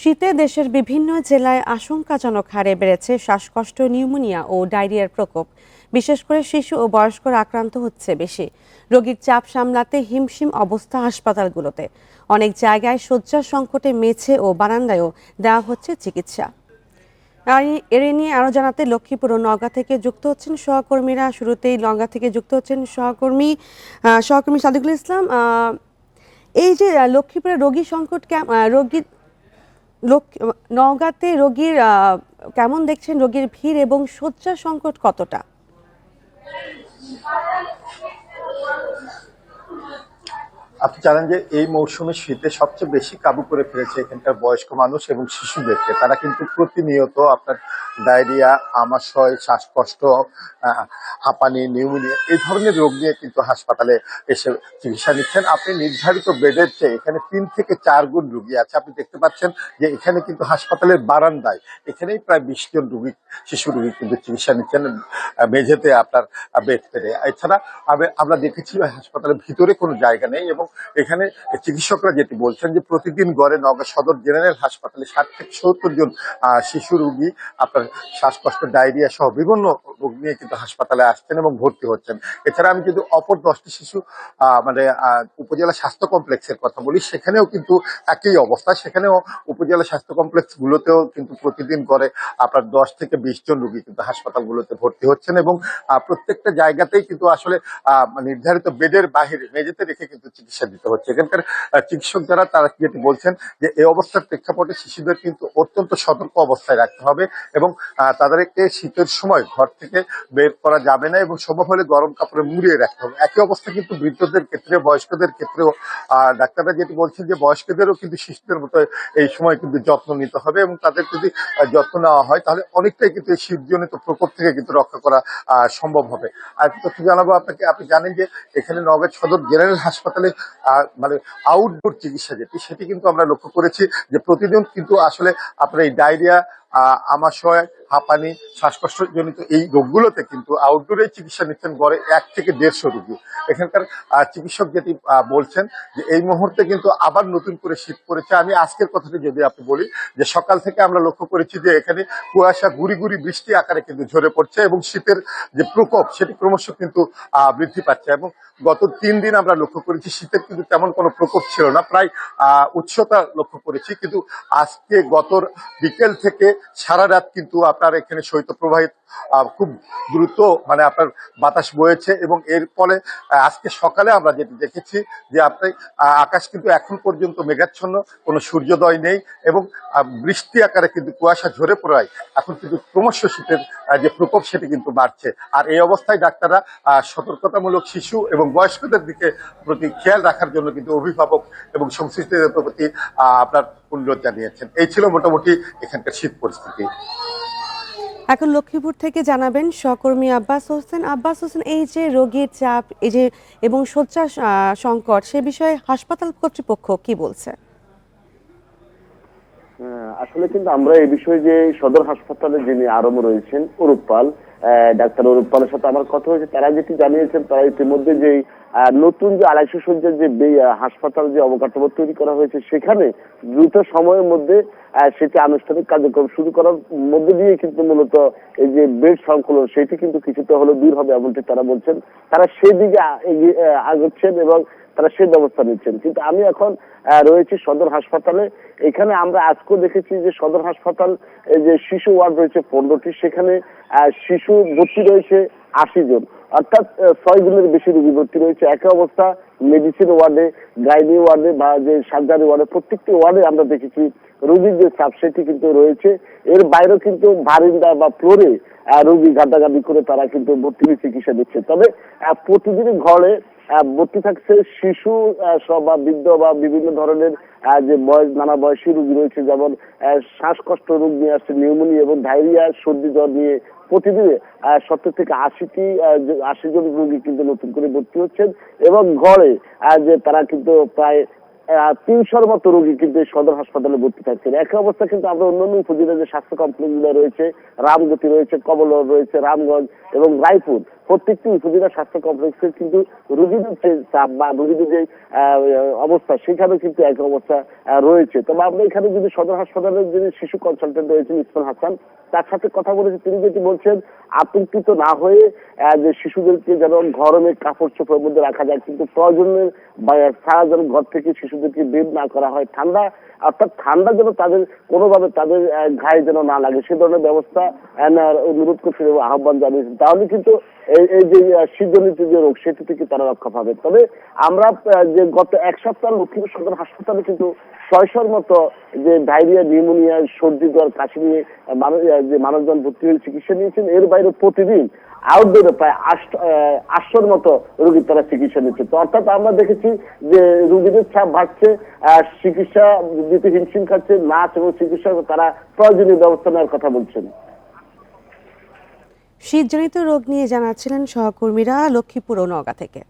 শীতে দেশের বিভিন্ন জেলায় আশঙ্কাজনক হারে বেড়েছে শ্বাসকষ্ট, নিউমোনিয়া ও ডায়রিয়ার প্রকোপ। বিশেষ করে শিশু ও বয়স্করা আক্রান্ত হচ্ছে বেশি। রোগীর চাপ সামলাতে হিমশিম অবস্থা হাসপাতালগুলোতে। অনেক জায়গায় শয্যা সংকটে মেঝে ও বারান্দায়ও দেওয়া হচ্ছে চিকিৎসা। আর এর নিয়ে আরো জানাতে লক্ষ্মীপুর ও নওগাঁ থেকে যুক্ত হচ্ছেন সহকর্মীরা। শুরুতেই নওগাঁ থেকে যুক্ত হচ্ছেন সহকর্মী সাদিকুল ইসলাম। এই যে লক্ষ্মীপুরে রোগী সংকট, রোগী নওগাঁতে রোগীর কেমন দেখছেন রোগীর ভিড় এবং শয্যা সংকট কতটা? আপনি জানেন যে এই মৌসুমে শীতে সবচেয়ে বেশি কাবু করে ফেলেছে এখানকার বয়স্ক মানুষ এবং শিশুদেরকে। তারা কিন্তু প্রতিনিয়ত আপনার ডায়রিয়া, আমাশয়, শ্বাসকষ্ট, হাঁপানি, নিউমোনিয়া এই ধরনের রোগ নিয়ে কিন্তু হাসপাতালে এসে চিকিৎসা নিচ্ছেন। আপনি নির্ধারিত বেডের চেয়ে এখানে 3 থেকে 4 গুণ রোগী আছে। আপনি দেখতে পাচ্ছেন যে এখানে কিন্তু হাসপাতালের বারান্দায় এখানেই প্রায় 20 জন রোগী, শিশু রোগী কিন্তু চিকিৎসা নিচ্ছেন মেঝেতে আপনার বেড পেরে। এছাড়া আমরা দেখেছি হাসপাতালের ভিতরে কোনো জায়গা নেই এবং এখানে চিকিৎসকরা যেটি বলছেন যে প্রতিদিন গড়ে নওগাঁ সদর জেনারেল হাসপাতালে 60 থেকে 70 জন শিশু রোগী আপনার শ্বাসকষ্ট, ডায়রিয়া সহ বিভিন্ন রোগ নিয়ে কিন্তু হাসপাতালে আসছেন এবং ভর্তি হচ্ছেন। এছাড়া আমি যদি অপর 10টি শিশু মানে উপজেলা স্বাস্থ্য কমপ্লেক্সের কথা বলি, সেখানেও কিন্তু একই অবস্থা। সেখানেও উপজেলা স্বাস্থ্য কমপ্লেক্স গুলোতেও কিন্তু প্রতিদিন গড়ে আপনার 10 থেকে 20 জন রোগী কিন্তু হাসপাতালগুলোতে ভর্তি হচ্ছেন এবং প্রত্যেকটা জায়গাতেই কিন্তু আসলে নির্ধারিত বেডের বাহিরে মেঝেতে রেখে কিন্তু চিকিৎসা দিতে হচ্ছে। এখানকার চিকিৎসক যারা তারা যেটি বলছেন যে এই অবস্থার প্রেক্ষাপটে শিশুদের কিন্তু অত্যন্ত সতর্ক অবস্থায় রাখতে হবে এবং তাদেরকে শীতের সময় ঘর থেকে বের করা যাবে না এবং সম্ভব হলে গরম কাপড়ে মুড়িয়ে রাখতে হবে। একই অবস্থা কিন্তু বৃদ্ধদের ক্ষেত্রে, বয়স্কদের ক্ষেত্রেও ডাক্তাররা যেটি বলছেন যে বয়স্কদেরও কিন্তু শিশুদের মতো এই সময় কিন্তু যত্ন নিতে হবে এবং তাদের যদি যত্ন নেওয়া হয় তাহলে অনেকটাই কিন্তু এই শীতজনিত প্রকোপ থেকে কিন্তু রক্ষা করা সম্ভব হবে। আর তথ্য জানাবো আপনাকে, আপনি জানেন যে এখানে নওগাঁ সদর জেনারেল হাসপাতালে মানে আউটডোর চিকিৎসা সেটি কিন্তু আমরা লক্ষ্য করেছি যে প্রতিদিন কিন্তু আসলে আপনার এই ডায়রিয়া, আমাশয়, হাঁপানি, শ্বাসকষ্টজনিত এই রোগগুলোতে কিন্তু আউটডোরে চিকিৎসা নিচ্ছেন গড়ে 1 থেকে 150 রোগী। এখানকার চিকিৎসক যেটি বলছেন যে এই মুহূর্তে কিন্তু আবার নতুন করে শীত পড়েছে। আমি আজকের কথাটি যদি আপনি বলি যে সকাল থেকে আমরা লক্ষ্য করেছি যে এখানে কুয়াশা গুড়ি গুড়ি বৃষ্টি আকারে কিন্তু ঝরে পড়ছে এবং শীতের যে প্রকোপ সেটি ক্রমশ কিন্তু বৃদ্ধি পাচ্ছে এবং গত 3 দিন আমরা লক্ষ্য করেছি শীতের কিন্তু তেমন কোনো প্রকোপ ছিল না, প্রায় উচ্চতা লক্ষ্য করেছি। কিন্তু আজকে গত বিকেল থেকে সারা রাত কিন্তু আপনার এখানে শৈত্যপ্রবাহিত খুব দ্রুত মানে আপনার বাতাস বয়েছে এবং এর ফলে আজকে সকালে আমরা যেটি দেখেছি যে আপনি আকাশ কিন্তু এখন পর্যন্ত মেঘাচ্ছন্ন, কোনো সূর্যোদয় নেই এবং বৃষ্টি আকারে কিন্তু কুয়াশা ঝরে পড়ায় এখন কিন্তু ক্রমশ শীতের যে প্রকোপ সেটি কিন্তু বাড়ছে। আর এই অবস্থায় ডাক্তাররা সতর্কতামূলক শিশু এবং বয়স্কদের দিকে প্রতি খেয়াল রাখার জন্য কিন্তু অভিভাবক এবং সংশ্লিষ্টদের প্রতি আপনার অনুরোধ জানিয়েছেন। এই ছিল মোটামুটি এখানকার শীত পরিস্থিতি। এখন লক্ষ্মীপুর থেকে জানাবেন সহকর্মী আব্বাস হোসেন। এই যে রোগীর চাপ, এই যে এবং শয্যা সংকট, সে বিষয়ে হাসপাতাল কর্তৃপক্ষ কি বলছে? আসলে কিন্তু আমরা এই বিষয়ে যে সদর হাসপাতালে যিনি আরম রয়েছেন অরূপ পাল, ডাক্তার অরূপ পালের সাথে আমার কথা হয়েছে, তারা যেটি জানিয়েছেন তারা ইতিমধ্যে যে নতুন যে 250 শয্যার যে হাসপাতাল যে অবকাঠামো তৈরি করা হয়েছে সেখানে দ্রুত সময়ের মধ্যে সেটি আনুষ্ঠানিক কার্যক্রম শুরু করার মধ্যে দিয়ে কিন্তু মূলত এই যে বেড সংকুলন সেটি কিন্তু কিছুটা হলো দূর হবে এমনটি তারা বলছেন। তারা সেই দিকে আগাচ্ছেন এবং তারা সেই ব্যবস্থা নিচ্ছেন। কিন্তু আমি এখন রয়েছি সদর হাসপাতালে। এখানে আমরা আজকেও দেখেছি যে সদর হাসপাতাল যে শিশু ওয়ার্ড রয়েছে 15টি, সেখানে শিশু ভর্তি রয়েছে 80 জন, অর্থাৎ 6 গুণের বেশি রোগী ভর্তি রয়েছে। একই অবস্থা মেডিসিন ওয়ার্ডে, গাইনি ওয়ার্ডে বা যে সার্জারি ওয়ার্ডে, প্রত্যেকটি ওয়ার্ডে আমরা দেখেছি রোগীর যে চাপ সেটি কিন্তু রয়েছে। এর বাইরেও কিন্তু বারিন্দা বা ফ্লোরে রোগী গাদাগাদি করে তারা কিন্তু ভর্তি চিকিৎসা দিচ্ছে। তবে প্রতিদিনই ঘরে ভর্তি থাকছে শিশু বা বৃদ্ধ বা বিভিন্ন ধরনের যে নানা বয়সী রোগী রয়েছে, যেমন শ্বাসকষ্ট রোগ নিয়ে আসছে, নিউমোনিয়া এবং ডায়রিয়া, সর্দি জ্বর নিয়ে প্রতিদিনে 70 থেকে 80 জন রোগী কিন্তু নতুন করে ভর্তি হচ্ছেন এবং গড়ে যে তারা কিন্তু প্রায় 300-র মতো রোগী কিন্তু সদর হাসপাতালে ভর্তি থাকছেন। একই অবস্থা কিন্তু আমরা অন্যান্য উপজেলার যে স্বাস্থ্য কমপ্লেক্স গুলো রয়েছে, রামগতি রয়েছে, কমলনগর রয়েছে, রামগঞ্জ এবং রায়পুর, প্রত্যেকটি উপজেলা স্বাস্থ্য কমপ্লেক্সের কিন্তু রোগীদের যে চাপ বা রোগীদের যে অবস্থা সেখানে কিন্তু এক অবস্থা রয়েছে। তবে আমরা এখানে যদি সদর হাসপাতালের যিনি শিশু কনসালটেন্ট রয়েছেন ইসমাইল হাসান, তার সাথে কথা বলেছি, তিনি যেটি বলছেন আতঙ্কিত না হয়ে যে শিশুদেরকে যেন গরমে কাপড় চোপড়ের মধ্যে রাখা যায়, কিন্তু প্রয়োজনের ছাড়া যেন ঘর থেকে শিশুদেরকে বের না করা হয়, অর্থাৎ ঠান্ডা যেন তাদের কোনোভাবে তাদের গায়ে যেন না লাগে সে ধরনের ব্যবস্থা অনুরোধ করছে এবং আহ্বান জানিয়েছেন। তাহলে কিন্তু এই যে শীতজনিত যে রোগ সেটি থেকে তারা রক্ষা পাবে। তবে আমরা যে গত এক সপ্তাহ লক্ষ্মীপুর সদর হাসপাতালে কিন্তু 600-র মতো যে ডায়রিয়া, নিউমোনিয়া, সর্দি জ্বর, কাশি নিয়ে যে মানুষজন ভর্তি হয়ে চিকিৎসা নিয়েছেন, এর বাইরে প্রতিদিন আউটডোরে প্রায় 800-র মতো রোগীর তারা চিকিৎসা নিচ্ছে। তো অর্থাৎ আমরা দেখেছি যে রোগীদের চাপ বাড়ছে, চিকিৎসা দিতে হিমশিম খাচ্ছে, নার্স এবং চিকিৎসক তারা প্রয়োজনীয় ব্যবস্থা নেওয়ার কথা বলছেন। শীতজনিত রোগ নিয়ে জানাচ্ছিলেন সহকর্মীরা লক্ষ্মীপুর ও নওগাঁ থেকে।